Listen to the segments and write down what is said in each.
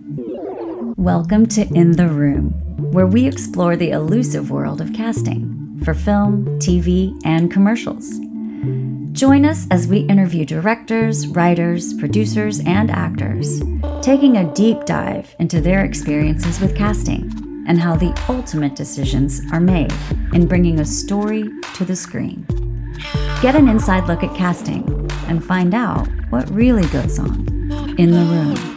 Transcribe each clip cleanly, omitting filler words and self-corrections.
Welcome to In the Room, where we explore the elusive world of casting for film, TV, and commercials. Join us as we interview directors, writers, producers, and actors, taking a deep dive into their experiences with casting and how the ultimate decisions are made in bringing a story to the screen. Get an inside look at casting and find out what really goes on in the room.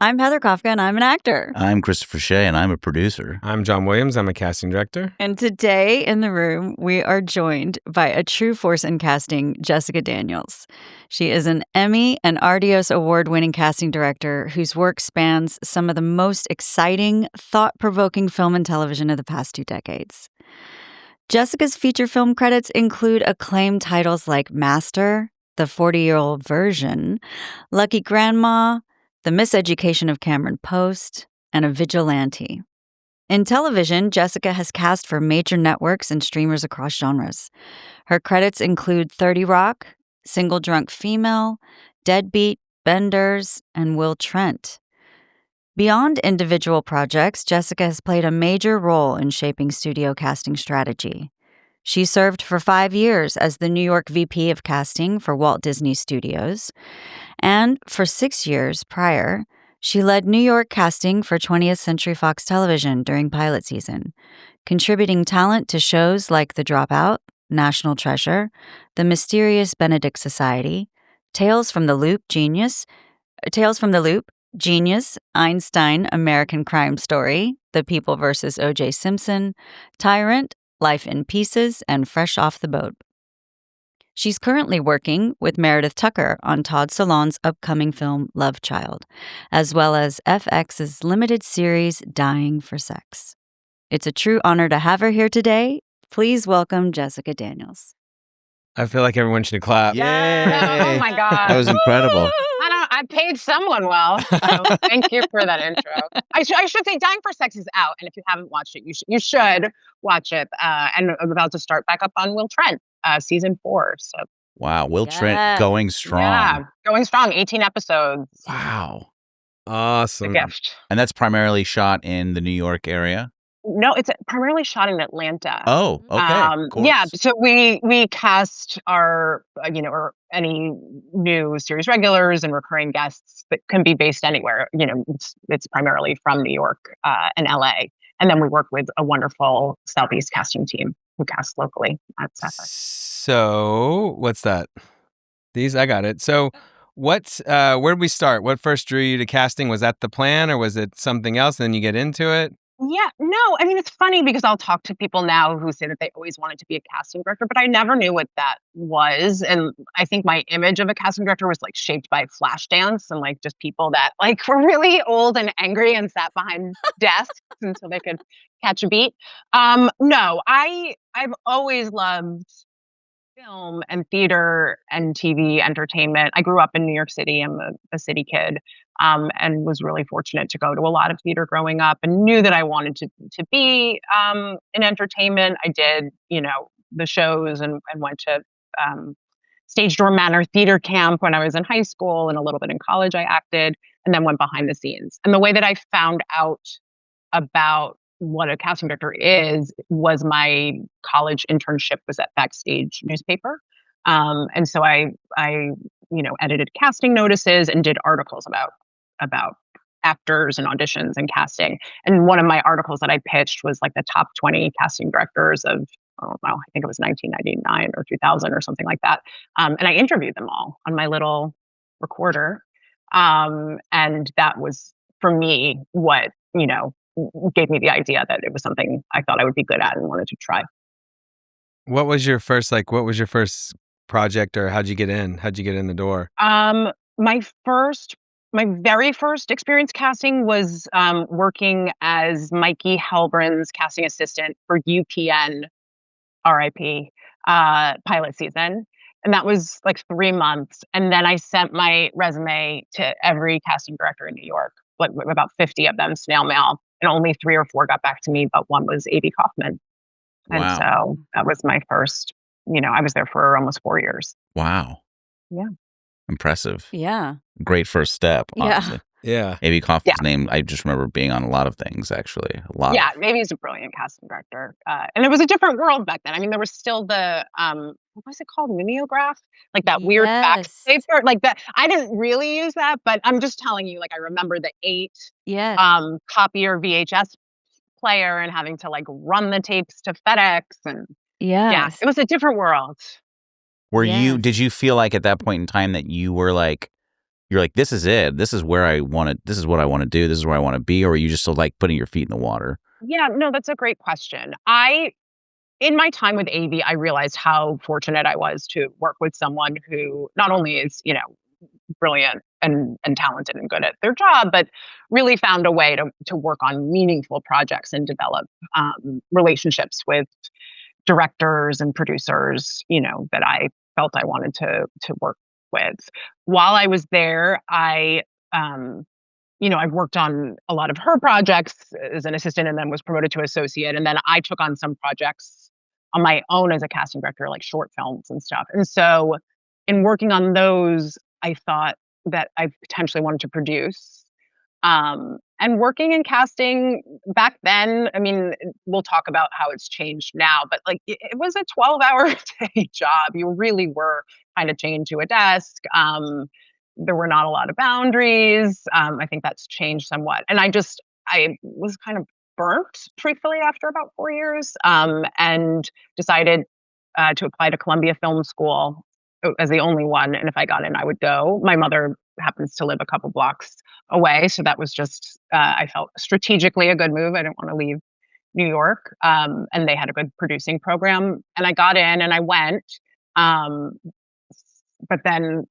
I'm Heather Kafka, and I'm an actor. I'm Christopher Shea, and I'm a producer. I'm John Williams. I'm a casting director. And today in the room, we are joined by a true force in casting, Jessica Daniels. She is an Emmy and Artios award-winning casting director whose work spans some of the most exciting, thought-provoking film and television of the past 2 decades. Jessica's feature film credits include acclaimed titles like Master, The 40-Year-Old Version, Lucky Grandma, The Miseducation of Cameron Post, and A Vigilante. In television, Jessica has cast for major networks and streamers across genres. Her credits include 30 Rock, Single Drunk Female, Deadbeat, Benders, and Will Trent. Beyond individual projects, Jessica has played a major role in shaping studio casting strategy. She served for 5 years as the New York VP of Casting for Walt Disney Studios, and for 6 years prior, she led New York casting for 20th Century Fox Television during pilot season, contributing talent to shows like The Dropout, National Treasure, The Mysterious Benedict Society, Tales from the Loop, Genius, Einstein, American Crime Story, The People vs. O.J. Simpson, Tyrant, Life in Pieces, and Fresh Off the Boat. She's currently working with Meredith Tucker on Todd Solondz's upcoming film Love Child, as well as FX's limited series Dying for Sex. It's a true honor to have her here today. Please welcome Jessica Daniels. I feel like everyone should clap. Yay! Oh my God. That was incredible. I paid someone well. So thank you for that intro. I should say Dying for Sex is out. And if you haven't watched it, you should watch it. And I'm about to start back up on Will Trent, season 4. So Wow, Will Trent going strong. Yeah, going strong. 18 episodes. Wow. Awesome. A gift. And that's primarily shot in the New York area? No, it's primarily shot in Atlanta. Oh, okay. Of course. Yeah, so we cast our, or any new series regulars and recurring guests that can be based anywhere. It's primarily from New York and LA. And then we work with a wonderful Southeast casting team who casts locally at Sapphire. So, what's that? I got it. So, where did we start? What first drew you to casting? Was that the plan, or was it something else? And then you get into it? Yeah, no, I mean, it's funny because I'll talk to people now who say that they always wanted to be a casting director, but I never knew what that was. And I think my image of a casting director was like shaped by Flashdance and like just people that like were really old and angry and sat behind desks until they could catch a beat. No, I've always loved film and theater and TV entertainment. I grew up in New York City. I'm a city kid, and was really fortunate to go to a lot of theater growing up and knew that I wanted to be in entertainment. I did, the shows and went to Stage Door Manor Theater Camp when I was in high school, and a little bit in college I acted, and then went behind the scenes. And the way that I found out about what a casting director was my college internship was at Backstage newspaper. And so I edited casting notices and did articles about actors and auditions and casting. And one of my articles that I pitched was like the top 20 casting directors of, I don't know, I think it was 1999 or 2000 or something like that. And I interviewed them all on my little recorder. And that was, for me, what, gave me the idea that it was something I thought I would be good at and wanted to try. What was your first project, or how'd you get in? How'd you get in the door? My very first experience casting was working as Mikey Helbrin's casting assistant for UPN, RIP, pilot season. And that was like 3 months. And then I sent my resume to every casting director in New York, like about 50 of them, snail mail. And only 3 or 4 got back to me, but one was A.B. Kaufman. And Wow. so that was my first I was there for almost 4 years. Wow. Yeah. Impressive. Yeah. Great first step, honestly. Yeah. Amy Kaufman's name, I just remember being on a lot of things, actually. A lot. Yeah, maybe he's a brilliant casting director. And it was a different world back then. I mean, there was still the, what was it called? Mimeograph? Like that weird fax paper? Like that. I didn't really use that, but I'm just telling you, like, I remember the 8 copier VHS player and having to like run the tapes to FedEx. And yeah, it was a different world. Did you feel like at that point in time that you're like, this is it. This is where this is what I want to do. This is where I want to be. Or were you just still like putting your feet in the water? Yeah, no, that's a great question. In my time with AV, I realized how fortunate I was to work with someone who not only is, brilliant and talented and good at their job, but really found a way to work on meaningful projects and develop relationships with directors and producers, that I felt I wanted to work with. While I was there, I've worked on a lot of her projects as an assistant and then was promoted to associate. And then I took on some projects on my own as a casting director, like short films and stuff. And so in working on those, I thought that I potentially wanted to produce. And working in casting back then, I mean, we'll talk about how it's changed now, but like it was a 12-hour day job. You really were kind of chained to a desk. There were not a lot of boundaries. I think that's changed somewhat. And I was kind of burnt, truthfully, after about 4 years, and decided to apply to Columbia Film School as the only one. And if I got in, I would go. My mother happens to live a couple blocks away. So that was just, I felt strategically a good move. I didn't want to leave New York. And they had a good producing program. And I got in and I went. But then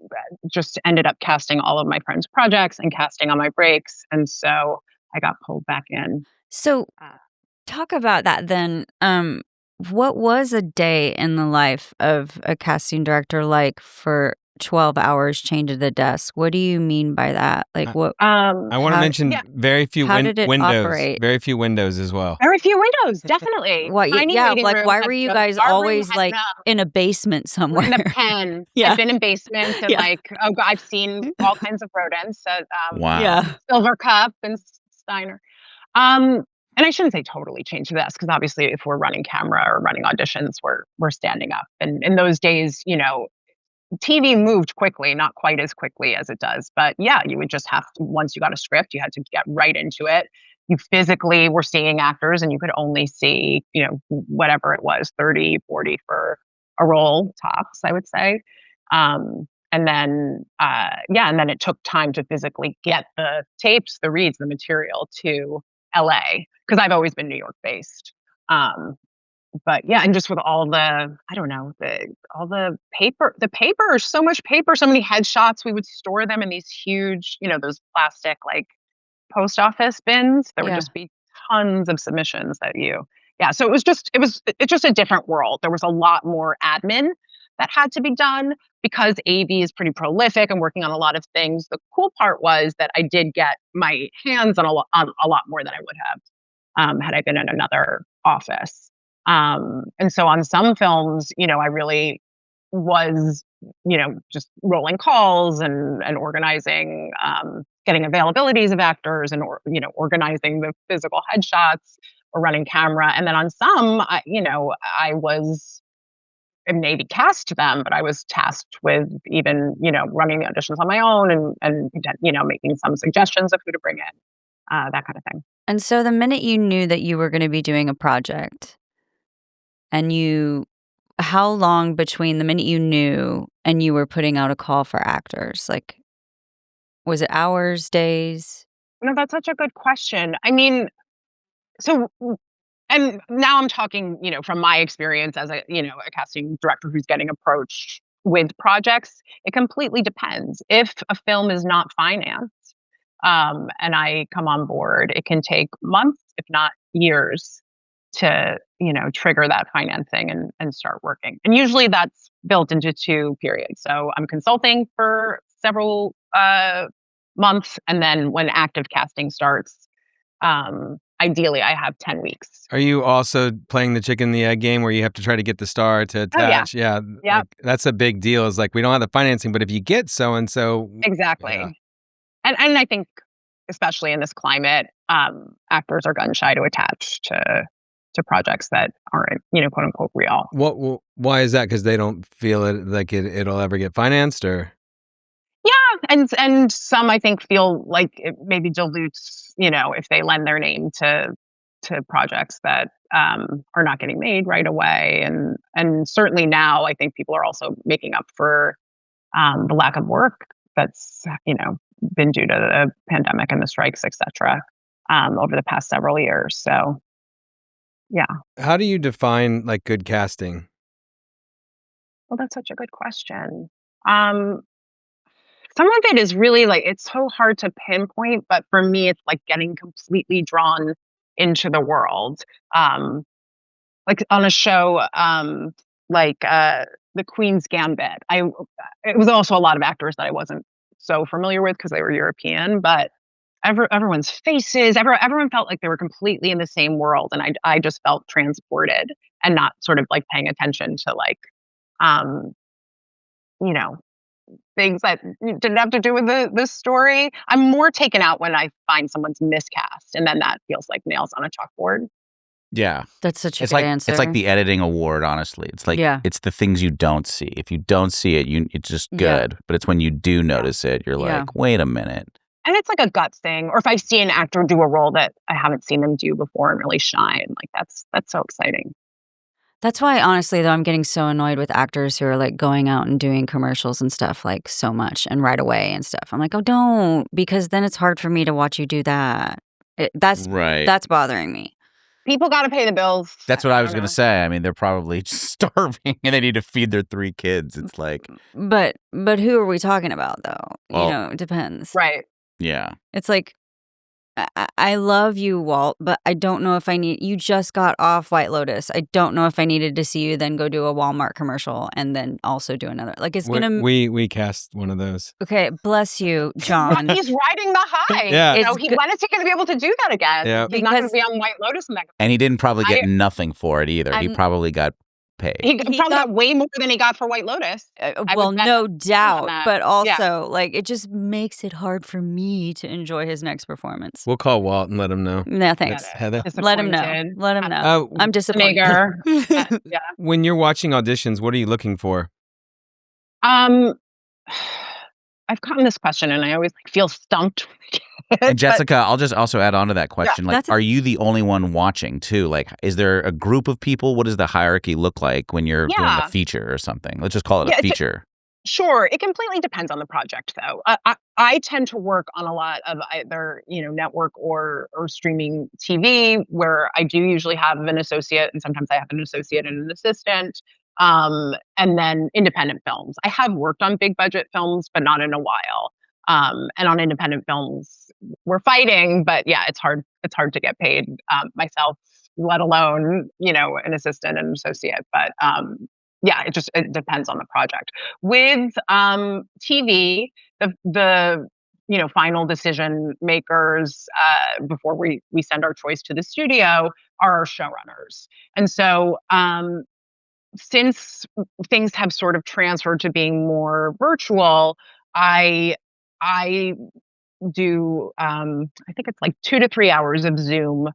just ended up casting all of my friends' projects and casting on my breaks. And so I got pulled back in. So talk about that then. What was a day in the life of a casting director like for 12 hours chained to the desk? What do you mean by that? Like what? I want to mention very few windows. Operate? Very few windows as well. Very few windows, definitely. Like why were you guys always like in a basement somewhere? In a pen. I've been in basements and I've seen all kinds of rodents at Silver Cup and Steiner. And I shouldn't say totally changed this because obviously if we're running camera or running auditions, we're standing up. And in those days, TV moved quickly, not quite as quickly as it does. But yeah, you would just have to, once you got a script, you had to get right into it. You physically were seeing actors and you could only see, whatever it was, 30, 40 for a role tops, I would say. And then it took time to physically get the tapes, the reads, the material to LA because I've always been New York based. But yeah, and just with all the, all the paper, so much paper, so many headshots, we would store them in these huge, those plastic like post office bins. There would just be tons of submissions so it's just a different world. There was a lot more admin that had to be done because AV is pretty prolific and working on a lot of things. The cool part was that I did get my hands on a lot more than I would have had I been in another office. And so on some films, I really was, just rolling calls and organizing, getting availabilities of actors and, organizing the physical headshots or running camera. And then on some, I was maybe cast them, but I was tasked with even, running the auditions on my own and making some suggestions of who to bring in, that kind of thing. And so the minute you knew that you were going to be doing a project and how long between the minute you knew and you were putting out a call for actors? Like, was it hours, days? No, that's such a good question. I mean, and now I'm talking, from my experience as a casting director who's getting approached with projects. It completely depends. If a film is not financed, and I come on board, it can take months, if not years, to trigger that financing and start working. And usually that's built into 2 periods. So I'm consulting for several months, and then when active casting starts, ideally I have 10 weeks. Are you also playing the chicken and the egg game where you have to try to get the star to attach? Yeah. Like, that's a big deal. It's like, we don't have the financing, but if you get so-and-so. Exactly. Yeah. And I think, especially in this climate, actors are gun shy to attach to projects that aren't, quote unquote real. Why is that? Because they don't feel it like it'll ever get financed, or? Yeah, and some I think feel like it maybe dilutes, if they lend their name to projects that are not getting made right away, and certainly now I think people are also making up for the lack of work that's been due to the pandemic and the strikes, etc. Over the past several years. So, yeah. How do you define like good casting? Well, that's such a good question. Some of it is really like, it's so hard to pinpoint, but for me, it's like getting completely drawn into the world. Like on a show, like The Queen's Gambit, it was also a lot of actors that I wasn't so familiar with because they were European, but everyone's faces, everyone felt like they were completely in the same world, and I just felt transported and not sort of like paying attention to like, you know, things that didn't have to do with the story. I'm more taken out when I find someone's miscast, and then that feels like nails on a chalkboard. Yeah. That's such a It's good like answer. it's like the editing award, honestly. It's like it's the things you don't see. If you don't see it, it's just good. But it's when you do notice it, you're like, wait a minute. And it's like a gut thing. Or if I see an actor do a role that I haven't seen them do before and really shine, like that's so exciting. That's why, honestly, though, I'm getting so annoyed with actors who are like going out and doing commercials and stuff like so much and right away and stuff. I'm like, oh, don't, because then it's hard for me to watch you do that. That's bothering me. People got to pay the bills. That's what I was going to say. I mean, they're probably just starving and they need to feed their 3 kids. It's like, but who are we talking about, though? Well, it depends. Right. Yeah. It's like, I love you, Walt, but I don't know if you just got off White Lotus. I don't know if I needed to see you then go do a Walmart commercial and then also do another. Like, it's going to... We cast one of those. Okay, bless you, John. He's riding the high. Yeah. When is he going to be able to do that again? Yeah. He's not going to be on White Lotus. And he didn't probably get nothing for it either. He probably got paid. He probably got way more than he got for White Lotus. Well, no doubt. But also, like, it just makes it hard for me to enjoy his next performance. We'll call Walt and let him know. No, thanks. Heather. Let him know. Let him know. I'm disappointed. When you're watching auditions, what are you looking for? I've gotten this question and I always feel stumped. And Jessica, I'll just also add on to that question. Are you the only one watching too? Like, is there a group of people? What does the hierarchy look like when you're doing a feature or something? Let's just call it a feature. Sure. It completely depends on the project, though. I tend to work on a lot of either, network or streaming TV, where I do usually have an associate, and sometimes I have an associate and an assistant. And then independent films. I have worked on big budget films, but not in a while. And on independent films, we're fighting, but it's hard. It's hard to get paid myself, let alone, an assistant and an associate. But it depends on the project. With TV, the final decision makers before we send our choice to the studio are our showrunners. And so since things have sort of transferred to being more virtual, I do I think it's like 2 to 3 hours of Zoom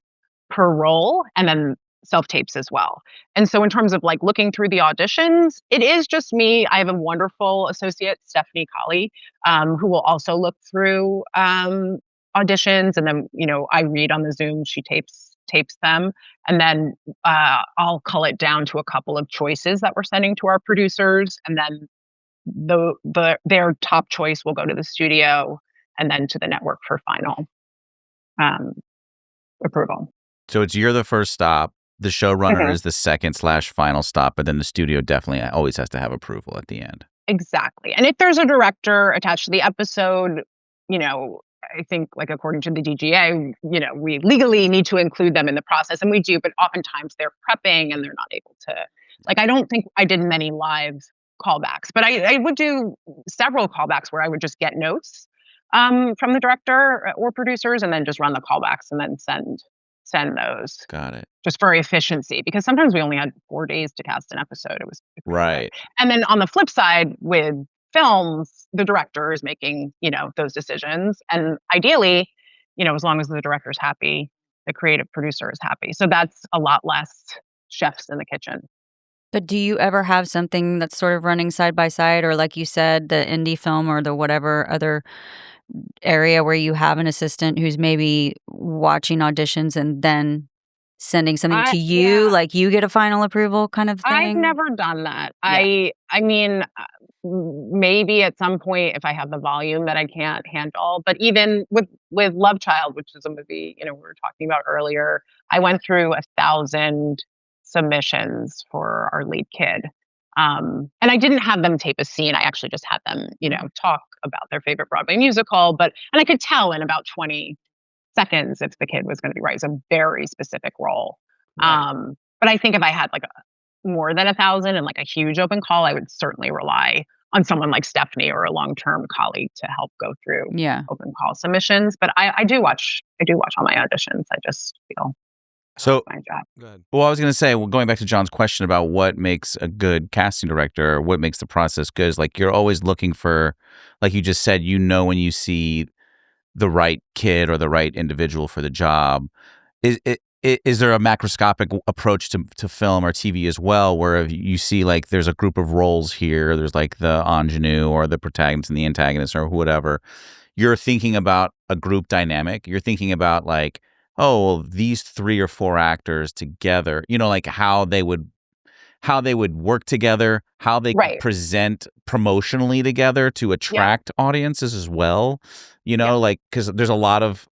per role, and then self-tapes as well. And so in terms of looking through the auditions, it is just me. I have a wonderful associate, Stephanie Colley, who will also look through auditions, and then I read on the Zoom, she tapes them, and then I'll cull it down to a couple of choices that we're sending to our producers, and then their top choice will go to the studio and then to the network for final approval. So you're the first stop, the showrunner is the second/final stop, but then the studio definitely always has to have approval at the end. Exactly. And if there's a director attached to the episode, I think according to the DGA, we legally need to include them in the process, and we do, but oftentimes they're prepping and they're not able to. I don't think I did many live callbacks, but I would do several callbacks where I would just get notes from the director or producers and then just run the callbacks and then send those. Got it. Just for efficiency, because sometimes we only had 4 days to cast an episode. It was right. And then on the flip side, with films, the director is making, those decisions. And ideally, as long as the director's happy, the creative producer is happy. So that's a lot less chefs in the kitchen. But do you ever have something that's sort of running side by side, or like you said, the indie film or the whatever other area where you have an assistant who's maybe watching auditions and then sending something to you, like you get a final approval kind of thing? I've never done that. Yeah. I mean, maybe at some point if I have the volume that I can't handle, but even with Love Child, which is a movie, we were talking about earlier, I went through 1,000 submissions for our lead kid. And I didn't have them tape a scene. I actually just had them, talk about their favorite Broadway musical, and I could tell in about 20 seconds if the kid was going to be right. It's a very specific role. Right. But I think if I had like more than 1,000 and like a huge open call, I would certainly rely on someone like Stephanie or a long-term colleague to help go through open call submissions. But I do watch all my auditions. I just feel so my job. Good. Well, I was going to say, going back to John's question about what makes a good casting director, or what makes the process good, is like you're always looking for, like you just said, when you see the right kid or the right individual for the job. Is there a macroscopic approach to film or TV as well, where you see like there's a group of roles here, there's like the ingenue or the protagonist and the antagonist or whatever. You're thinking about a group dynamic. You're thinking about like, oh, well, these 3 or 4 actors together, like how they would work together, how they could present promotionally together to attract audiences as well. Like, because there's a lot of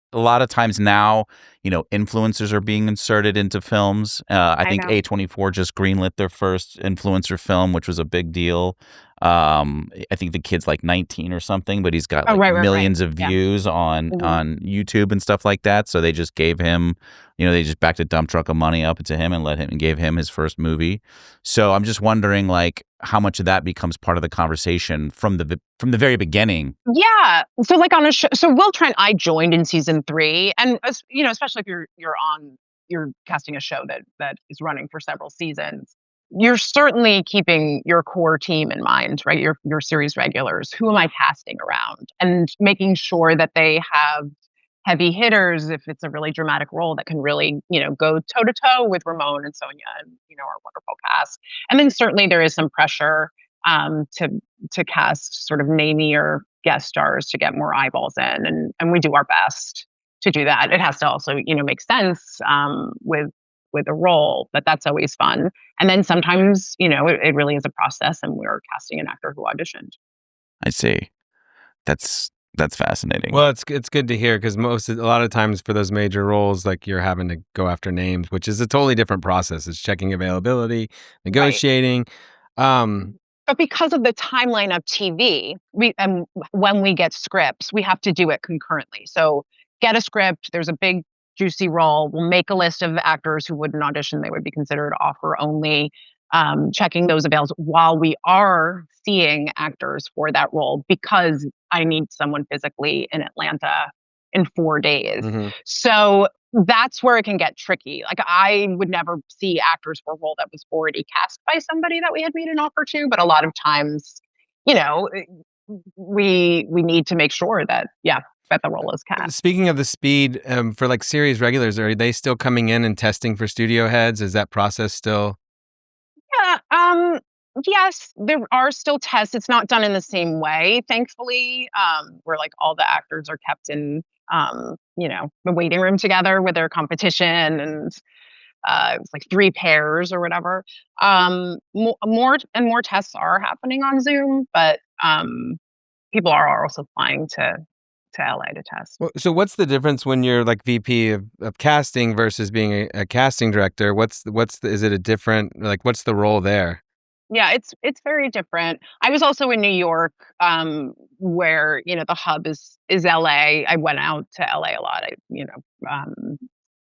times now, influencers are being inserted into films. I think A24 just greenlit their first influencer film, which was a big deal. I think the kid's like 19 or something, but he's got millions of views on YouTube and stuff like that. So they just gave him, they just backed a dump truck of money up to him and gave him his first movie. So I'm just wondering, like, how much of that becomes part of the conversation from the very beginning. Yeah. So like on a show, so Will Trent, I joined in season 3, and especially if you're casting a show that is running for several seasons, you're certainly keeping your core team in mind, right? Your series regulars. Who am I casting around? And making sure that they have heavy hitters if it's a really dramatic role that can really, go toe to toe with Ramon and Sonia and, our wonderful cast. And then certainly there is some pressure to cast sort of namier guest stars to get more eyeballs in. And we do our best to do that. It has to also, make sense with a role, but that's always fun. And then sometimes, it really is a process, and we're casting an actor who auditioned. I see. That's fascinating. Well, it's good to hear, because a lot of times for those major roles, like you're having to go after names, which is a totally different process. It's checking availability, negotiating. Right. But because of the timeline of TV, when we get scripts, we have to do it concurrently. So get a script. There's a big juicy role. We'll make a list of actors who wouldn't audition. They would be considered offer only. Checking those avails while we are seeing actors for that role, because I need someone physically in Atlanta in 4 days. Mm-hmm. So that's where it can get tricky. Like, I would never see actors for a role that was already cast by somebody that we had made an offer to, but a lot of times, we need to make sure that the role is cast. Speaking of the speed, for like series regulars, are they still coming in and testing for studio heads? Is that process still? Yeah. Yes, there are still tests. It's not done in the same way, thankfully, where like all the actors are kept in, the waiting room together with their competition, and it was like 3 pairs or whatever. More and more tests are happening on Zoom, but people are also flying to LA to test. So what's the difference when you're like VP of casting versus being a casting director? Is it a different, like, what's the role there? Yeah, it's very different. I was also in New York, where, the hub is LA. I went out to LA a lot.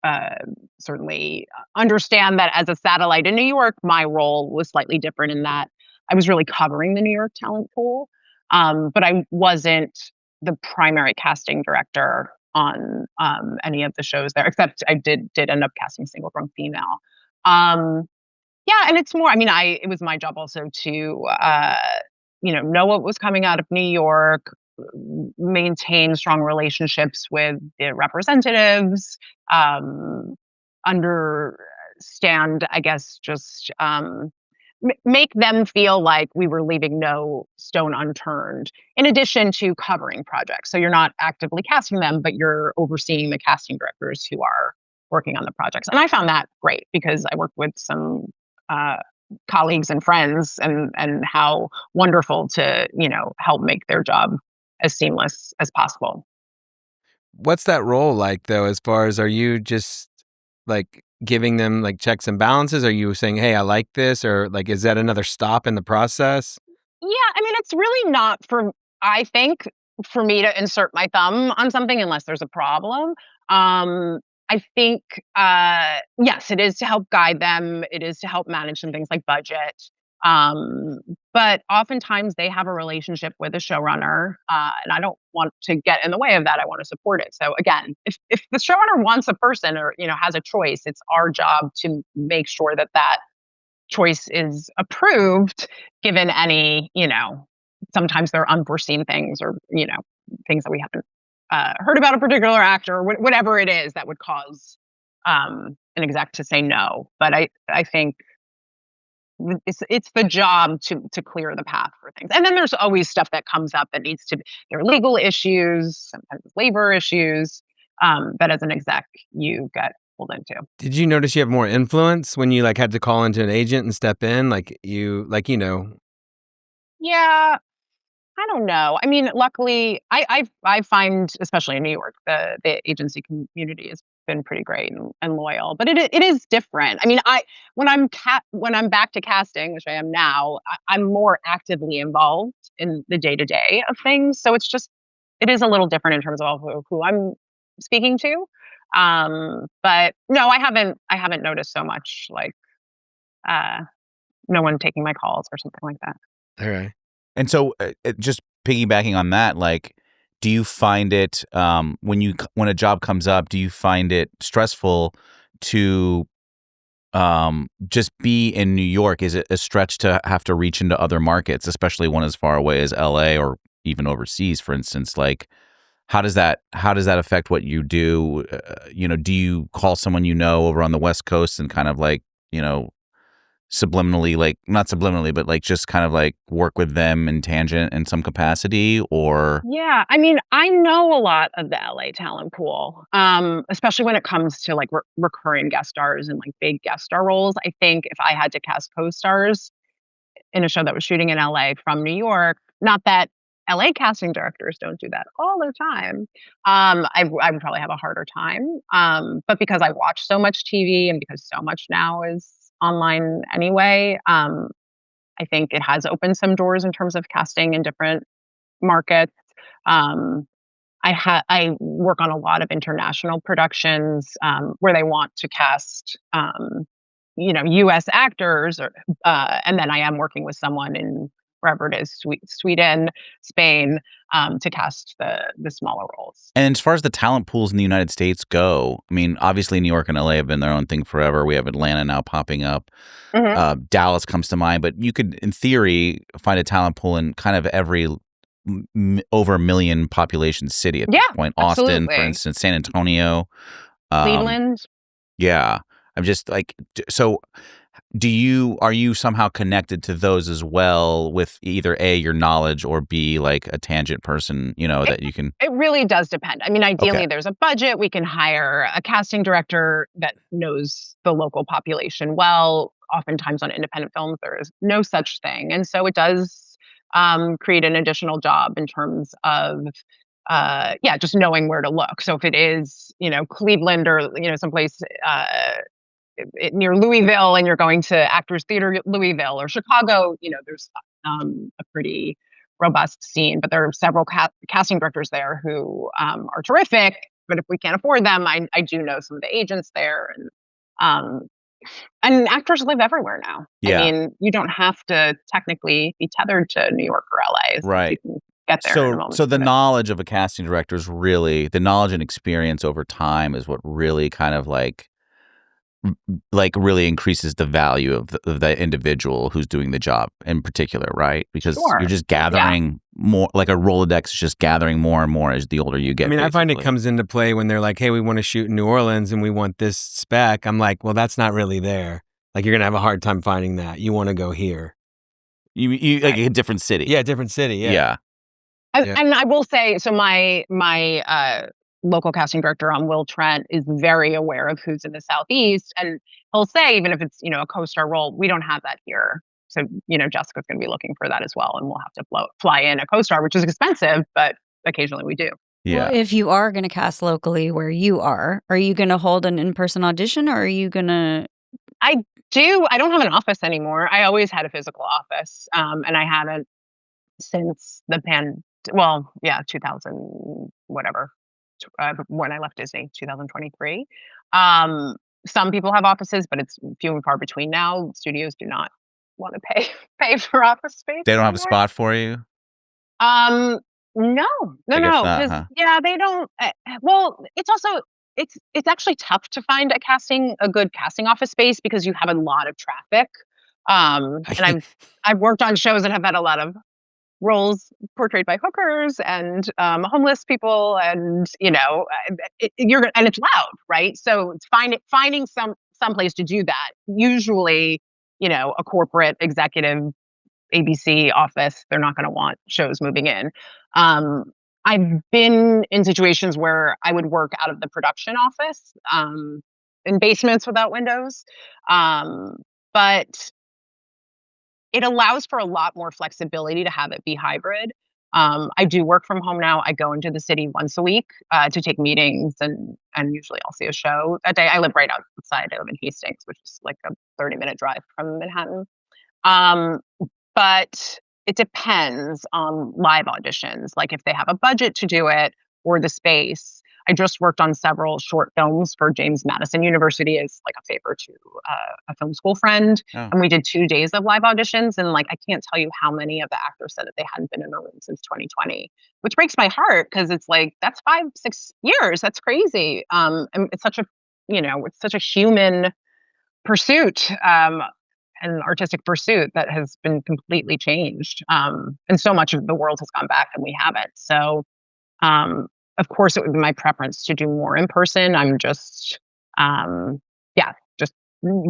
I certainly understand that as a satellite in New York, my role was slightly different in that I was really covering the New York talent pool. But I wasn't the primary casting director any of the shows there, except I did end up casting a single grown female. Yeah, and it's more. I mean, it was my job also to know what was coming out of New York, maintain strong relationships with the representatives, understand, I guess, just make them feel like we were leaving no stone unturned, in addition to covering projects. So you're not actively casting them, but you're overseeing the casting directors who are working on the projects. And I found that great because I worked with some uh, colleagues and friends, and how wonderful to help make their job as seamless as possible. What's that role like though? As far as, are you just like giving them like checks and balances? Are you saying, "Hey, I like this," or like is that another stop in the process? Yeah, I mean, it's really not I think, for me to insert my thumb on something unless there's a problem. I think, yes, it is to help guide them. It is to help manage some things like budget. Um, but oftentimes they have a relationship with a showrunner, and I don't want to get in the way of that. I want to support it. So again, if the showrunner wants a person, or has a choice, it's our job to make sure that that choice is approved, given any, sometimes there are unforeseen things, or, things that we haven't heard about a particular actor, or whatever it is that would cause an exec to say no. But I think it's the job to clear the path for things. And then there's always stuff that comes up that needs to be, there are legal issues, sometimes labor issues, that as an exec you get pulled into. Did you notice you have more influence when you like had to call into an agent and step in? Yeah, I don't know. I mean, luckily, I find, especially in New York, the agency community has been pretty great and loyal. But it is different. I mean, when I'm back to casting, which I am now, I'm more actively involved in the day to day of things. So it is a little different in terms of who I'm speaking to. But no, I haven't noticed so much, like uh, no one taking my calls or something like that. All right. And so, just piggybacking on that, like, do you find it when a job comes up, do you find it stressful to just be in New York? Is it a stretch to have to reach into other markets, especially one as far away as LA or even overseas, for instance? Like, how does that affect what you do? Do you call someone over on the West Coast and kind of like, subliminally, like not subliminally, but like just kind of like work with them in tangent in some capacity? Or Yeah, I mean, I know a lot of the LA talent pool, especially when it comes to like recurring guest stars and like big guest star roles. I think if I had to cast co-stars in a show that was shooting in LA from New York, not that LA casting directors don't do that all the time, I would probably have a harder time. But because I watch so much TV and because so much now is online anyway, I think it has opened some doors in terms of casting in different markets. Um, I work on a lot of international productions, where they want to cast, U.S. actors, and then I am working with someone in wherever it is, Sweden, Spain, to cast the smaller roles. And as far as the talent pools in the United States go, I mean, obviously New York and LA have been their own thing forever. We have Atlanta now popping up. Mhm. Dallas comes to mind, but you could, in theory, find a talent pool in kind of every over a million population city at Yeah, this point. Austin, for absolutely. instance, San Antonio. Cleveland. Yeah. I'm just like, so are you somehow connected to those as well with either A, your knowledge, or B, like a tangent person, that you can. It really does depend. I mean, Okay. ideally, there's a budget. We can hire a casting director that knows the local population well. Oftentimes on independent films, there is no such thing. And so it does create an additional job in terms of, just knowing where to look. So if it is, Cleveland, or, someplace near Louisville, and you're going to Actors Theater Louisville, or Chicago, there's a pretty robust scene, but there are several casting directors there who are terrific. But if we can't afford them, I do know some of the agents there, um, and actors live everywhere now. I Yeah. mean, you don't have to technically be tethered to New York or LA. So Right. you can get there in a moment. So the knowledge of a casting director is really the knowledge and experience over time is what really kind of like really increases the value of the individual who's doing the job in particular, right? Because you're just gathering more, like a Rolodex is just gathering more and more as the older you get. I mean, basically. I find it comes into play when they're like, hey, we want to shoot in New Orleans and we want this spec. I'm like, well, that's not really there. Like, you're going to have a hard time finding that. You want to go here. You like a different city. Yeah, different city. Yeah. And I will say, so my local casting director on Will Trent is very aware of who's in the Southeast, and he'll say, even if it's a co-star role, we don't have that here. So Jessica's going to be looking for that as well, and we'll have to fly in a co-star, which is expensive, but occasionally we do. Yeah. Well, if you are going to cast locally where you are you going to hold an in-person audition, or are you going to? I do. I don't have an office anymore. I always had a physical office, and I haven't since the 2000 whatever. When I left Disney, 2023. Some people have offices, but it's few and far between now. Studios do not want to pay for office space. They don't have a spot for you? No. Not, huh? Yeah, they don't. Well, it's also it's actually tough to find a good casting office space because you have a lot of traffic. And I've worked on shows that have had a lot of roles portrayed by hookers and homeless people, and and it's loud, right? So it's finding some place to do that. Usually, a corporate executive ABC office, they're not going to want shows moving in. I've been in situations where I would work out of the production office in basements without windows, but it allows for a lot more flexibility to have it be hybrid. I do work from home now. I go into the city once a week to take meetings, and usually I'll see a show that day. I live right outside. I live in Hastings, which is like a 30-minute drive from Manhattan. But it depends on live auditions, like if they have a budget to do it or the space. I just worked on several short films for James Madison University as like a favor to a film school friend. Oh. And we did 2 days of live auditions. And like, I can't tell you how many of the actors said that they hadn't been in a room since 2020, which breaks my heart because it's like, that's 5-6 years. That's crazy. And it's such a human pursuit, an artistic pursuit that has been completely changed. And so much of the world has gone back and we haven't. So, of course, it would be my preference to do more in person. I'm just, just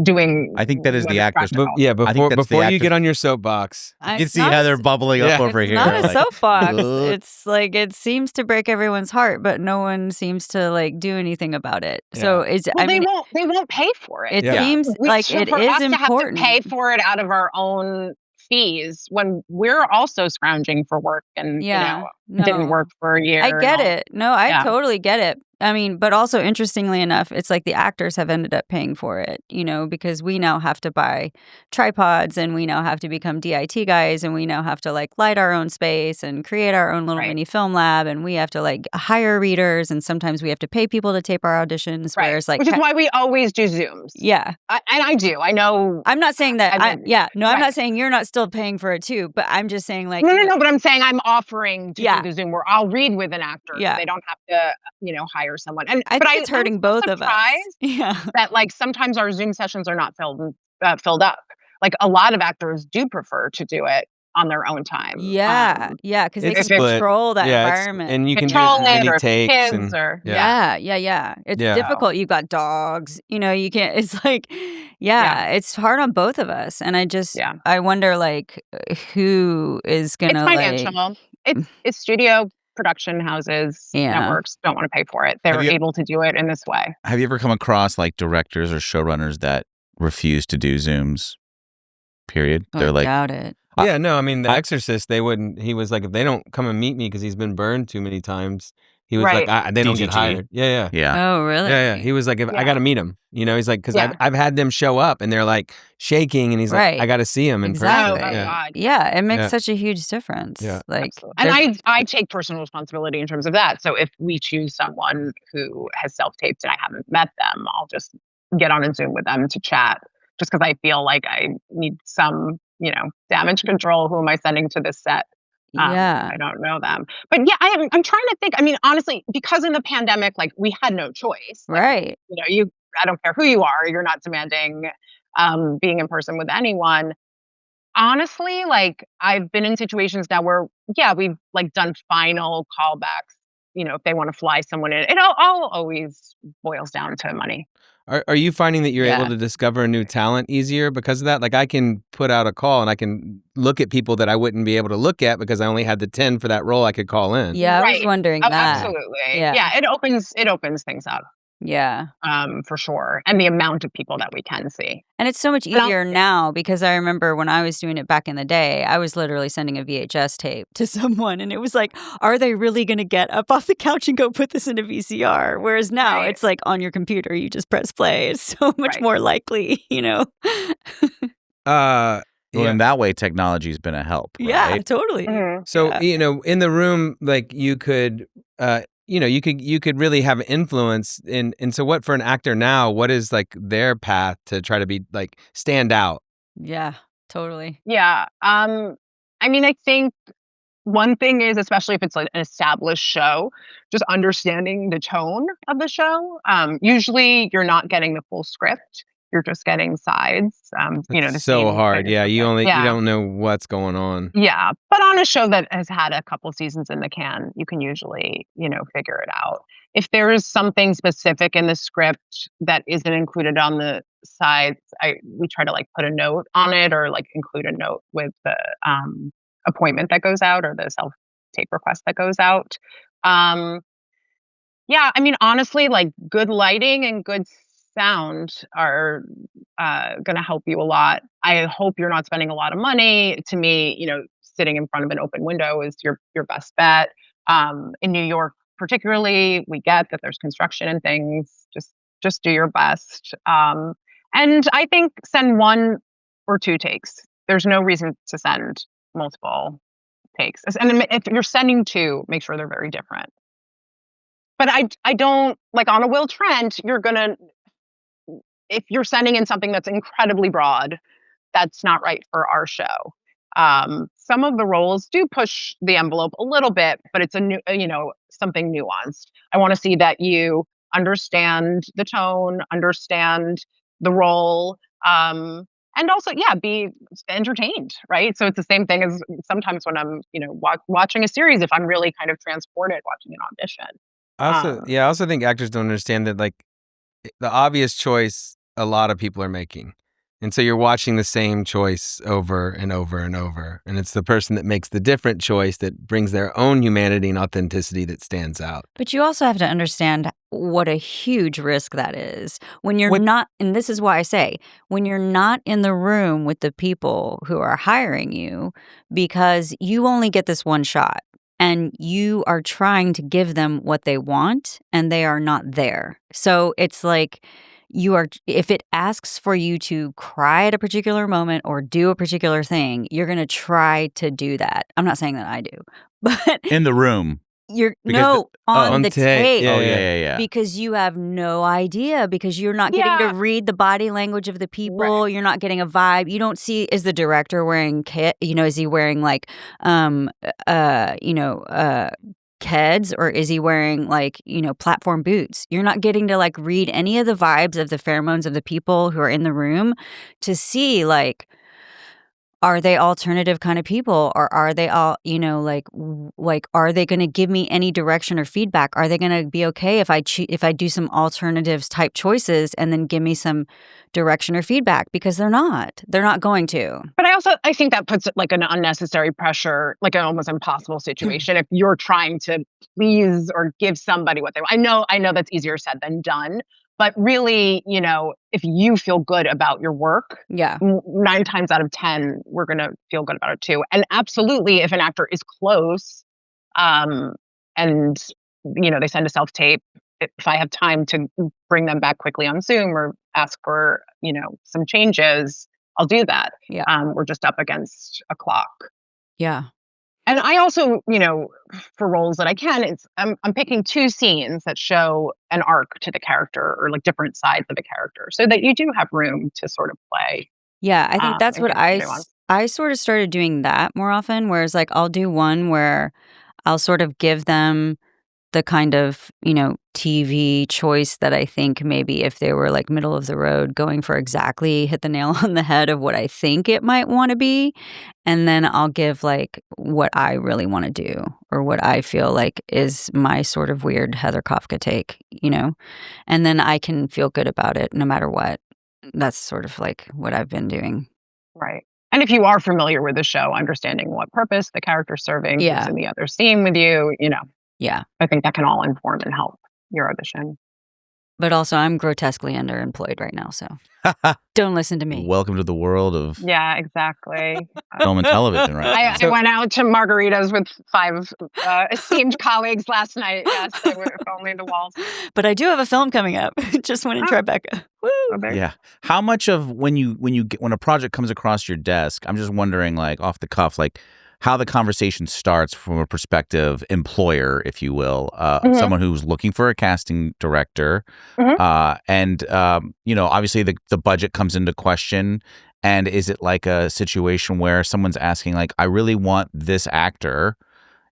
doing. I think that is the actor's. Before you get on your soapbox, you can see Heather bubbling up over here. Not a soapbox. It's like it seems to break everyone's heart, but no one seems to like do anything about it. Yeah. So it's. Well, they won't pay for it. It seems like it is important. To have to pay for it out of our own fees when we're also scrounging for work and didn't work for a year. I get it. No, I totally get it. I mean, but also interestingly enough, it's like the actors have ended up paying for it, because we now have to buy tripods and we now have to become DIT guys and we now have to like light our own space and create our own little mini film lab, and we have to like hire readers, and sometimes we have to pay people to tape our auditions. Right. Whereas like, which is why we always do Zooms. Yeah. I do. I know. I'm not saying that. I'm not saying you're not still paying for it too, but I'm just saying like. No, but I'm saying I'm offering to do the Zoom where I'll read with an actor. Yeah. So they don't have to, hire someone. And I think it's hurting both of us. Yeah. That like sometimes our Zoom sessions are not filled up. Like a lot of actors do prefer to do it on their own time. Yeah. Because they can control that environment. And you control can do it, or takes kids or It's difficult. You've got dogs. You can't. It's like, it's hard on both of us. And I just, I wonder like who is gonna. It's financial. It's studio production houses, networks don't want to pay for it. They're able to do it in this way. Have you ever come across like directors or showrunners that refuse to do Zooms? Period. They're like, doubt it. Yeah, no, I mean, The Exorcist, they wouldn't. He was like, if they don't come and meet me because he's been burned too many times, he was like, they don't get hired. Yeah. Oh, really? Yeah. He was like, I got to meet him. He's like, because I've had them show up and they're like shaking, and he's like, I got to see him in person. Oh, God. Yeah, it makes such a huge difference. Yeah. Like, and I take personal responsibility in terms of that. So if we choose someone who has self-taped and I haven't met them, I'll just get on a Zoom with them to chat, just because I feel like I need some, damage control. Who am I sending to this set? Yeah. I don't know them. But yeah, I'm trying to think. I mean, honestly, because in the pandemic, like we had no choice. Like, Right. I don't care who you are, you're not demanding being in person with anyone. Honestly, like I've been in situations now where, yeah, we've like done final callbacks. If they want to fly someone in, it all always boils down to money. Are you finding that you're able Yeah. to discover a new talent easier because of that? Like I can put out a call and I can look at people that I wouldn't be able to look at because I only had the 10 for that role I could call in. Yeah, I was Right. wondering Oh, that. absolutely. Yeah. Yeah, it opens things up, Yeah. for sure, and the amount of people that we can see. And it's so much And easier now because I remember when I was doing it back in the day, I was literally sending a VHS tape to someone and it was like, are they really going to get up off the couch and go put this in a VCR? Whereas now Right. it's like on your computer, you just press play. It's so much Right. more likely, Uh, Well, yeah. in that way, technology's been a help, Yeah, right? totally. Mhm. So, Yeah. in the room, like you could, you could really have influence and so what for an actor now, what is like their path to try to be like stand out? Yeah, totally. Yeah, I mean, I think one thing is, especially if it's like an established show, just understanding the tone of the show. Usually you're not getting the full script. You're just getting sides. The It's so scenes that hard. you're Yeah, supposed to. you Yeah. don't know what's going on. Yeah, but on a show that has had a couple seasons in the can, you can usually, figure it out. If there is something specific in the script that isn't included on the sides, we try to like put a note on it or like include a note with the appointment that goes out or the self tape request that goes out. Um, yeah, I mean, honestly, like good lighting and good sound are going to help you a lot. I hope you're not spending a lot of money. To me, sitting in front of an open window is your best bet. In New York, particularly, we get that there's construction and things. Just do your best. And I think send one or two takes. There's no reason to send multiple takes. And if you're sending two, make sure they're very different. But I don't like on a Will Trent, if you're sending in something that's incredibly broad, that's not right for our show. Some of the roles do push the envelope a little bit, but it's something nuanced. I want to see that you understand the tone, understand the role, and also, yeah, be entertained, right? So it's the same thing as sometimes when I'm, watching a series, if I'm really kind of transported watching an audition. I also think actors don't understand that like the obvious choice a lot of people are making. And so you're watching the same choice over and over and over. And it's the person that makes the different choice that brings their own humanity and authenticity that stands out. But you also have to understand what a huge risk that is when you're What- not, and this is why I say, when you're not in the room with the people who are hiring you, because you only get this one shot and you are trying to give them what they want and they are not there. So it's like, if it asks for you to cry at a particular moment or do a particular thing, you're going to try to do that. I'm not saying that I do, but In the room. on on the tape. tape. Yeah, Oh, yeah. Because you have no idea, because you're not getting Yeah. to read the body language of the people. Right. You're not getting a vibe. You don't see, is the director wearing is he wearing like Keds, or is he wearing like, platform boots? You're not getting to like read any of the vibes of the pheromones of the people who are in the room to see like, are they alternative kind of people, or are they all, like are they going to give me any direction or feedback? Are they going to be okay if I do some alternatives type choices and then give me some direction or feedback? Because they're not going to. But I think that puts like an unnecessary pressure, like an almost impossible situation if you're trying to please or give somebody what they want. I know that's easier said than done, but really, if you feel good about your work, Yeah. 9 times out of 10, we're going to feel good about it too. And absolutely, if an actor is close, and they send a self tape, if I have time to bring them back quickly on Zoom or ask for, some changes, I'll do that. Yeah. We're just up against a clock. Yeah. And I also, for roles that I can, I'm picking 2 scenes that show an arc to the character or like different sides of a character so that you do have room to sort of play. Yeah, I think that's and what get some I nuance. I sort of started doing that more often, whereas, like, I'll do one where I'll sort of give them the kind of, TV choice that I think maybe if they were, like, middle of the road going for exactly hit the nail on the head of what I think it might wanna be, and then I'll give, like, what I really wanna do or what I feel like is my sort of weird Heather Kafka take, and then I can feel good about it no matter what. That's sort of, like, what I've been doing. Right. And if you are familiar with the show, understanding what purpose the character's serving, who's Yeah. in the other scene with you, Yeah. I think that can all inform and help your audition. But also, I'm grotesquely underemployed right now, so don't listen to me. Welcome to the world of Yeah, exactly. film and television, right? I went out to margaritas with 5 esteemed colleagues last night. Yes, if only the walls. But I do have a film coming up. Just went in Tribeca. Woo! Oh, there. Yeah. How much of when a project comes across your desk, I'm just wondering, like, off the cuff, like how the conversation starts from a perspective employer, if you will, someone who's looking for a casting director, and obviously the budget comes into question. And is it like a situation where someone's asking, like, I really want this actor.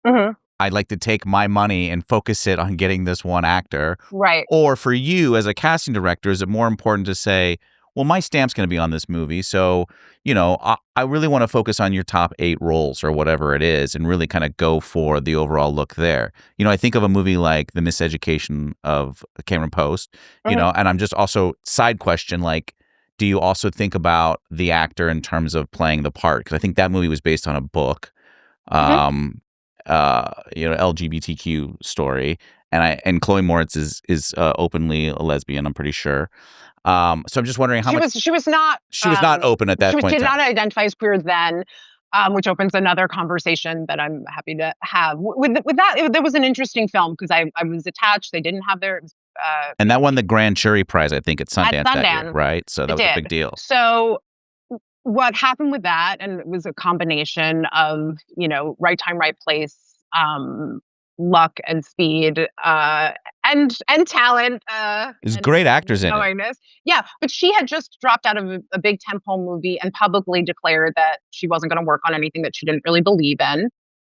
I'd like to take my money and focus it on getting this one actor. Right. Or for you as a casting director, is it more important to say, well, my stamp's going to be on this movie, so, I really want to focus on your top 8 roles or whatever it is and really kind of go for the overall look there. I think of a movie like The Miseducation of Cameron Post, and I'm just also side question, like, do you also think about the actor in terms of playing the part? Because I think that movie was based on a book. LGBTQ story, and Chloe Moritz is openly a lesbian, I'm pretty sure. So I'm just wondering how much she was not open at that point. She did not identify as queer then, which opens another conversation that I'm happy to have. With that, there was an interesting film because I was attached. They didn't have their and that won the Grand Jury Prize, I think, at Sundance that year, Sundance, right? So that was a big deal. So what happened with that, and it was a combination of, right time, right place, luck and speed, and talent. There's great actors in it. Knowingness. Yeah, but she had just dropped out of a big tentpole movie and publicly declared that she wasn't going to work on anything that she didn't really believe in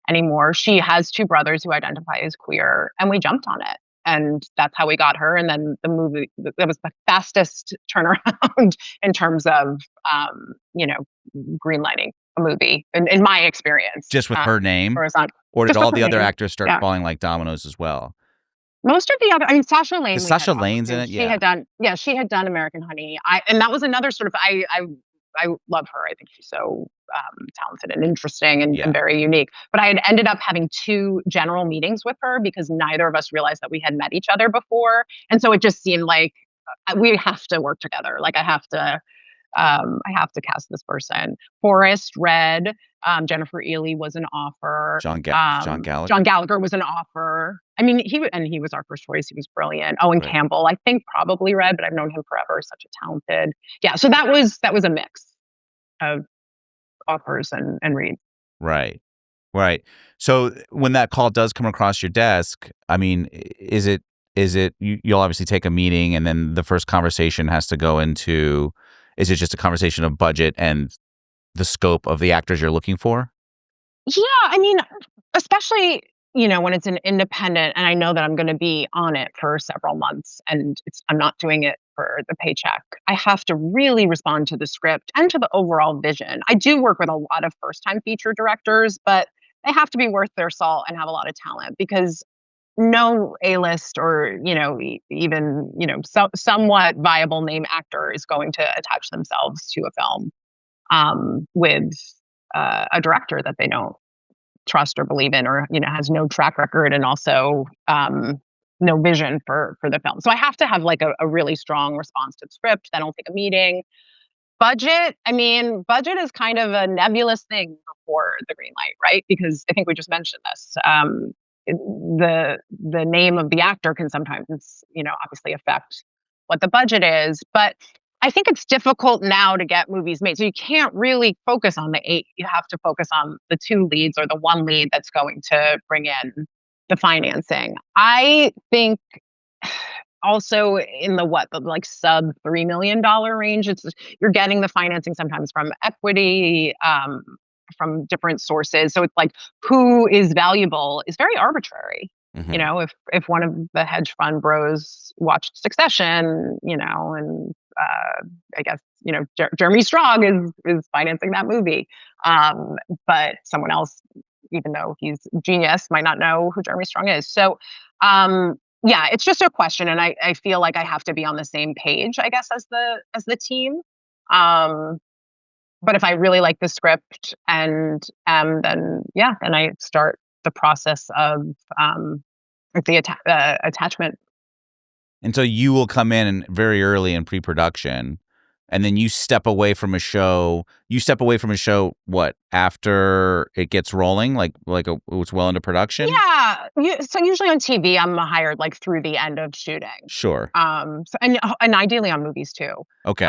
anymore. She has 2 brothers who identify as queer, and we jumped on it. And that's how we got her. And then the movie, that was the fastest turnaround in terms of, greenlighting a movie, in my experience. Just with her name? Or did all the other actors start falling like dominoes as well? Most of the other, Sasha Lane. Sasha Lane's in it, yeah. She had done American Honey. And that was another sort of, I love her. I think she's so talented and interesting and very unique. But I had ended up having 2 general meetings with her because neither of us realized that we had met each other before. And so it just seemed like we have to work together. Like I have to cast this person. Forrest, Red, Jennifer Ely was an offer. John Gallagher. John Gallagher was an offer. I mean, he was our first choice. He was brilliant. Owen Campbell, I think probably Red, but I've known him forever. Such a talented. Yeah. So that was a mix of offers and reads. Right. So when that call does come across your desk, I mean, is it you'll obviously take a meeting and then the first conversation has to go into, is it just a conversation of budget and the scope of the actors you're looking for? Yeah, I mean, especially, when it's an independent and I know that I'm going to be on it for several months and I'm not doing it for the paycheck. I have to really respond to the script and to the overall vision. I do work with a lot of first-time feature directors, but they have to be worth their salt and have a lot of talent because no A-list or, even, somewhat viable name actor is going to attach themselves to a film with a director that they don't trust or believe in or, has no track record and also no vision for the film. So I have to have like a really strong response to the script. Then I'll take a meeting. Budget is kind of a nebulous thing before the green light, right? Because I think we just mentioned this. The name of the actor can sometimes, obviously affect what the budget is. But I think it's difficult now to get movies made. So you can't really focus on the 8. You have to focus on the 2 leads or the 1 lead that's going to bring in the financing. I think also in the like sub $3 million range. You're getting the financing sometimes from equity, from different sources. So it's like who is valuable is very arbitrary. Mhm. You know, if one of the hedge fund bros watched Succession, you know, and I guess you know Jeremy Strong is financing that movie, but someone else, even though he's a genius, might not know who Jeremy Strong is. So yeah, it's just a question, and I feel like I have to be on the same page, I guess, as the team. But if I really like the script and then yeah, then I start the process of like the attachment. And so you will come in very early in pre-production, and then you step away from a show. You step away from a show, what, after it gets rolling, it's well into production? Yeah, so usually on TV, I'm hired like through the end of shooting. Sure. So, and ideally on movies too. Okay.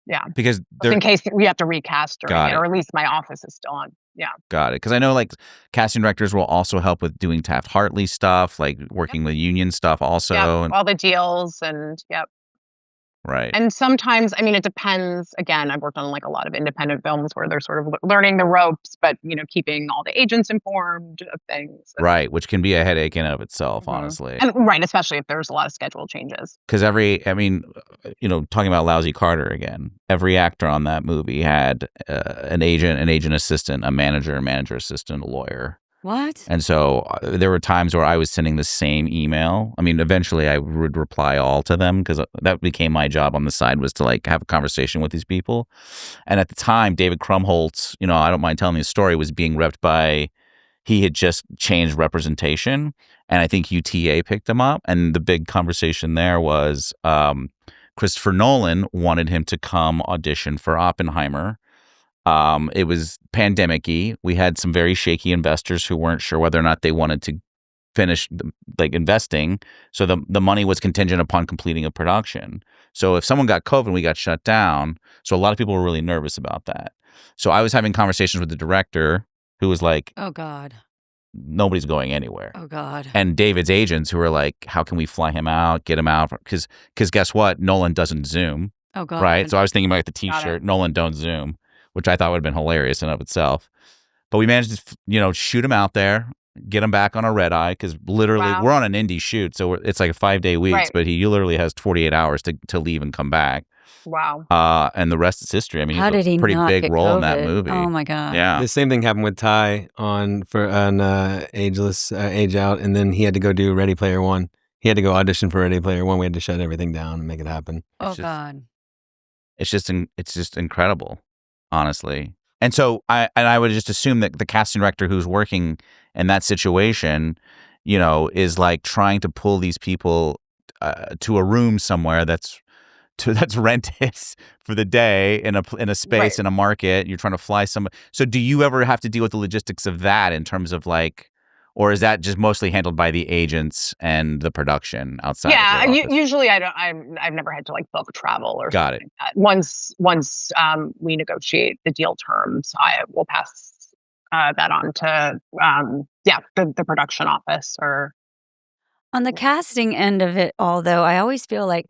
Yeah, Because just in case we have to recast during Got it, it. or at least my office is still on. Yeah. Got it. Because I know like casting directors will also help with doing Taft-Hartley stuff, like working with union stuff also. Yep, all the deals and yep. Right. And sometimes, I mean, it depends. Again, I've worked on like a lot of independent films where they're sort of learning the ropes, but you know, keeping all the agents informed of things. Right, which can be a headache in and of itself, Mhm. honestly. And right, especially if there's a lot of schedule changes. Because talking about Lousy Carter again, every actor on that movie had an agent assistant, a manager assistant, a lawyer. What? And so there were times where I was sending the same email. I mean, eventually I would reply all to them because that became my job on the side, was to like have a conversation with these people. And at the time, David Krumholtz, I don't mind telling the story, was being repped by, he had just changed representation. And I think UTA picked him up. And the big conversation there was Christopher Nolan wanted him to come audition for Oppenheimer. It was pandemic-y. We had some very shaky investors who weren't sure whether or not they wanted to finish investing. So the money was contingent upon completing a production. So if someone got COVID, we got shut down. So a lot of people were really nervous about that. So I was having conversations with the director who was like, Oh, God. nobody's going anywhere. Oh, God. And David's agents who were like, how can we fly him out, get him out? Because guess what? Nolan doesn't Zoom. Oh, God. Right? So I was thinking about the Got it. T-shirt, Nolan don't Zoom, which I thought would have been hilarious in and of itself. But we managed to, shoot him out there, get him back on a red eye, because literally Wow. we're on an indie shoot. So it's like a 5-day weeks, Right. but he literally has 48 hours to leave and come back. Wow. And the rest is history. I mean, How he has did he a pretty not big get role in that COVID? movie. Oh, my God. Yeah. The same thing happened with Ty on Age Out, and then he had to go do Ready Player One. He had to go audition for Ready Player One. We had to shut everything down and make it happen. Oh, just- God. It's just incredible, honestly. And so I would just assume that the casting director who's working in that situation, is like trying to pull these people to a room somewhere that's rented for the day in a space, Right. in a market. You're trying to fly somebody. So do you ever have to deal with the logistics of that in terms of like, or is that just mostly handled by the agents and the production outside? Yeah, of your office? usually I don't. I've never had to like book travel or Got something like that. Once we negotiate the deal terms, I will pass that on to the production office or. On the casting end of it all, though, I always feel like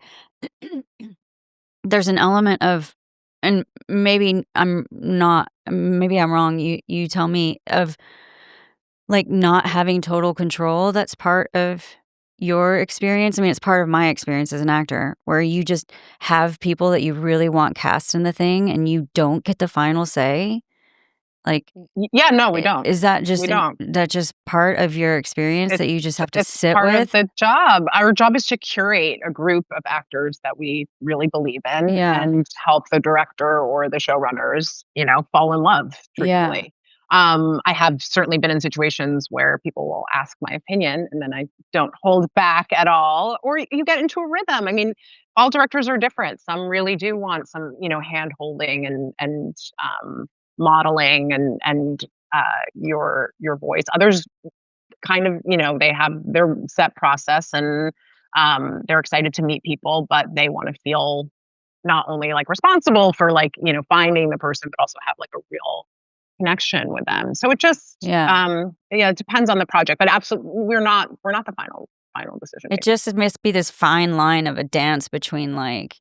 there's an element of, and maybe I'm wrong, you tell me, of like not having total control. That's part of your experience. I mean, it's part of my experience as an actor, where you just have people that you really want cast in the thing and you don't get the final say. Like, Yeah, no, we don't. is that just We don't. that just part of your experience that you just have to It's sit part with? of the job. Our job is to curate a group of actors that we really believe in Yeah. and help the director or the showrunners, fall in love, Yeah. truthfully. I have certainly been in situations where people will ask my opinion and then I don't hold back at all, or you get into a rhythm. I mean, all directors are different. Some really do want some, hand holding and modeling and your voice. Others kind of, they have their set process and they're excited to meet people, but they want to feel not only like responsible for like, finding the person, but also have like a real connection with them. So it just, Yeah. it depends on the project, but absolutely we're not the final final decision. It just must be this fine line of a dance between, like,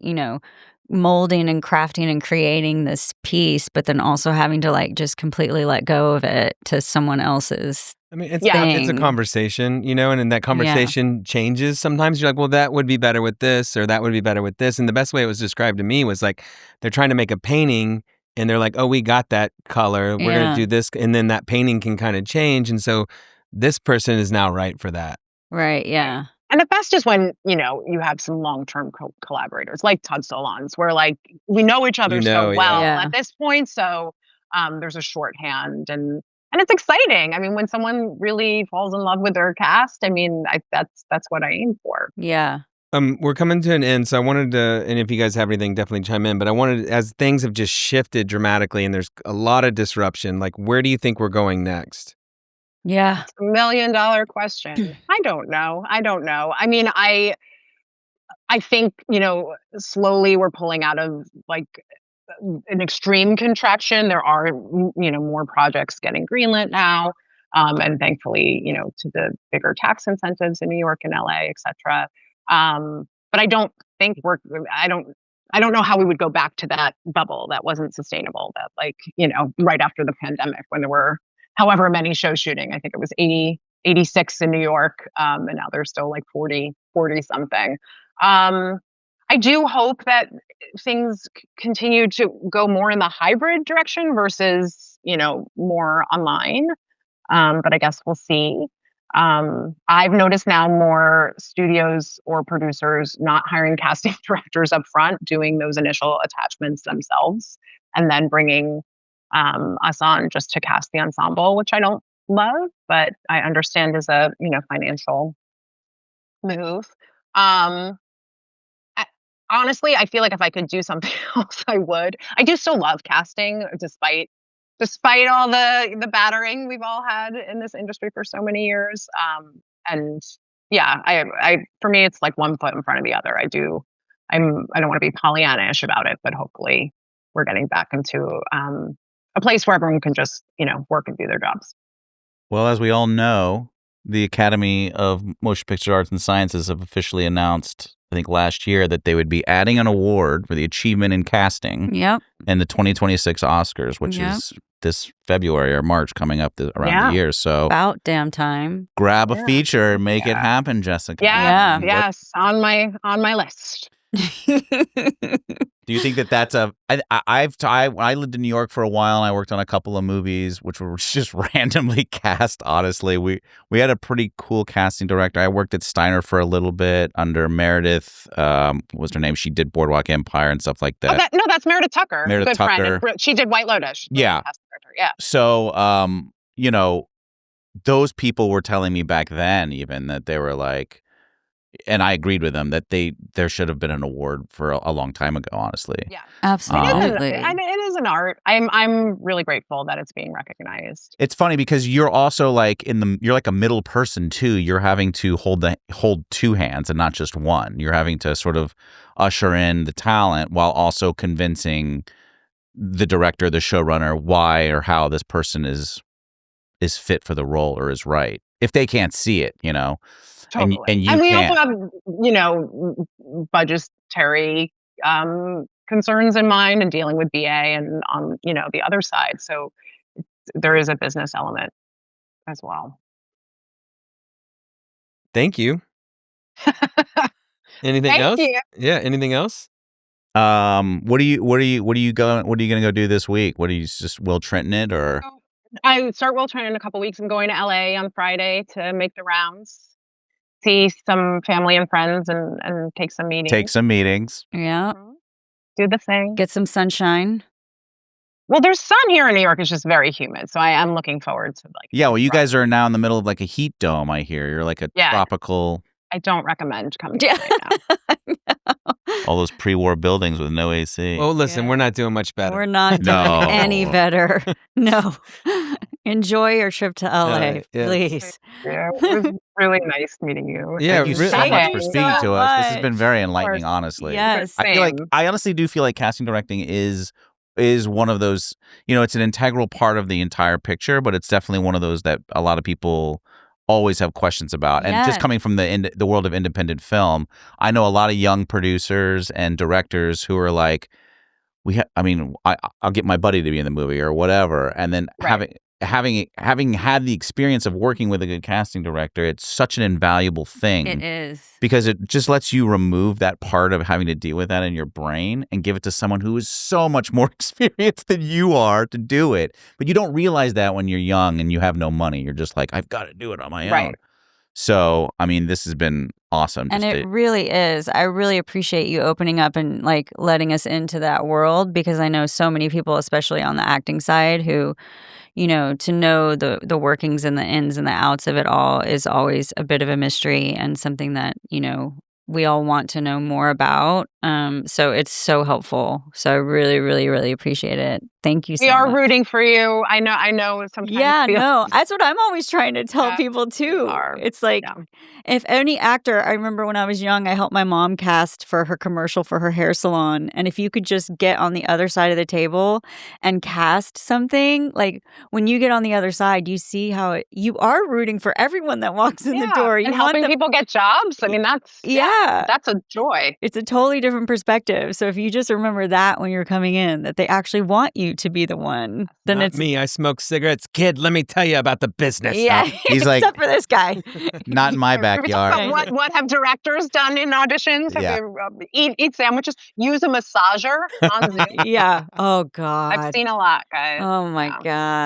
molding and crafting and creating this piece, but then also having to, like, just completely let go of it to someone else's I mean, it's a thing. conversation, and then that conversation changes. Sometimes you're like, well, that would be better with this, or that would be better with this. And the best way it was described to me was like, they're trying to make a painting and they're like, oh, we got that color. We're going to do this. And then that painting can kind of change. And so this person is now right for that. Right, yeah. And the best is when, you have some long-term collaborators like Todd Solondz, where like we know each other so well at this point. So there's a shorthand and it's exciting. I mean, when someone really falls in love with their cast, I mean, that's what I aim for. Yeah. We're coming to an end, so I wanted to, and if you guys have anything, definitely chime in. But I wanted, as things have just shifted dramatically and there's a lot of disruption, like where do you think we're going next? Yeah. It's $1 million question. I don't know. I mean, I think, slowly we're pulling out of like an extreme contraction. There are, more projects getting greenlit now. And thankfully, to the bigger tax incentives in New York and LA, et cetera. But I don't think I don't know how we would go back to that bubble that wasn't sustainable, that like, right after the pandemic when there were however many shows shooting. I think it was 86 in New York. And now there's still like 40 something. I do hope that things continue to go more in the hybrid direction versus, more online. But I guess we'll see. I've noticed now more studios or producers not hiring casting directors up front, doing those initial attachments themselves, and then bringing us on just to cast the ensemble, which I don't love, but I understand is a financial move. Honestly, I feel like if I could do something else, I would. I do still love casting, despite all the battering we've all had in this industry for so many years. And yeah, I for me, it's like one foot in front of the other. I don't want to be Pollyanna-ish about it, but hopefully we're getting back into a place where everyone can just, work and do their jobs. Well, as we all know, the Academy of Motion Picture Arts and Sciences have officially announced, I think last year, that they would be adding an award for the achievement in casting in the 2026 Oscars, which is this February or March coming up around the year. So about damn time. Grab a feature and make it happen, Jessica. Yes, on my list. Do you think that that's I lived in New York for a while and I worked on a couple of movies which were just randomly cast, honestly. We had a pretty cool casting director. I worked at Steiner for a little bit under Meredith. What was her name? She did Boardwalk Empire and stuff like that. No, that's Meredith Tucker. Meredith Tucker. Friend. She did White Lotus. Yeah. So, those people were telling me back then even that they were like, and I agreed with them that there should have been an award for a long time ago, honestly. Yeah, absolutely. It is an art. I'm really grateful that it's being recognized. It's funny because you're also like you're like a middle person too. You're having to hold two hands and not just one. You're having to sort of usher in the talent while also convincing the director, the showrunner, why or how this person is fit for the role or is right. If they can't see it, Totally. And we also have, budgetary concerns in mind and dealing with BA and on, the other side. So there is a business element as well. Thank you. Anything else? You. Yeah. Anything else? What are you going to go do this week? What are you just Will Trenton it or? I start Will Trent in a couple weeks. I'm going to LA on Friday to make the rounds. See some family and friends and take some meetings. Yeah. Do the thing. Get some sunshine. Well, there's sun here in New York. It's just very humid. So I am looking forward to like. Yeah, well, you guys are now in the middle of like a heat dome, I hear. You're like a tropical. I don't recommend coming right now. All those pre-war buildings with no AC. Well, listen, we're not doing much better. We're not doing any better. No. Enjoy your trip to LA, please. Yeah, it was really nice meeting you. Yeah, thank you so much for speaking to us. This has been very enlightening, honestly. Yes. I honestly do feel like casting directing is one of those, it's an integral part of the entire picture, but it's definitely one of those that a lot of people always have questions about. And just Yes. coming from the world of independent film, I know a lot of young producers and directors who are like, I'll get my buddy to be in the movie or whatever, and then Right. having had the experience of working with a good casting director, it's such an invaluable thing. It is. Because it just lets you remove that part of having to deal with that in your brain and give it to someone who is so much more experienced than you are to do it. But you don't realize that when you're young and you have no money. You're just like, I've got to do it on my own. Right. So, I mean, this has been awesome. And it really is. I really appreciate you opening up and like letting us into that world, because I know so many people, especially on the acting side, who, you know, to know the workings and the ins and the outs of it all is always a bit of a mystery and something that, you know, we all want to know more about. So it's so helpful. So I really, really, really appreciate it. Thank you so We are much. rooting for you. I know sometimes. Yeah, feels- no, that's what I'm always trying to tell Yeah, people too. are. It's like, Yeah. if any actor, I remember when I was young, I helped my mom cast for her commercial for her hair salon. And if you could just get on the other side of the table and cast something, like when you get on the other side, you see how you are rooting for everyone that walks in the Yeah, door. You and want helping them, people get jobs. I mean, that's that's a joy. it's a totally different perspective. So if you just remember that when you're coming in, that they actually want you to be the one, then Not it's me. I smoke cigarettes. Kid, let me tell you about the business. yeah. He's like, except for this guy. not in my We talk backyard. about what have directors done in auditions? Have Yeah. they, eat sandwiches, use a massager on Zoom. Yeah. Oh God. I've seen a lot, guys. Oh my Yeah.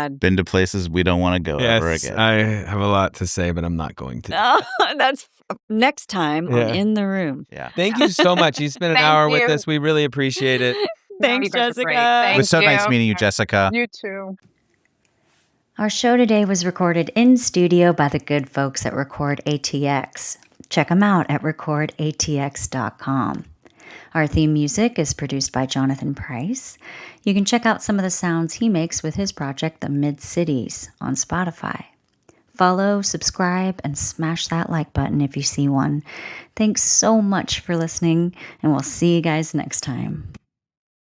God. Been to places we don't want to go ever Yes, again. I have a lot to say, but I'm not going to. Oh, that's next time Yeah. on In the Room. Yeah. Thank you so much. You spent an Thank hour with you. us. We really appreciate it. Thanks, you guys are great. Jessica. It was so Thank nice you. meeting you, Jessica. You too. Our show today was recorded in studio by the good folks at Record ATX. Check them out at recordatx.com. Our theme music is produced by Jonathan Price. You can check out some of the sounds he makes with his project, The Mid-Cities, on Spotify. Follow, subscribe, and smash that like button if you see one. Thanks so much for listening, and we'll see you guys next time.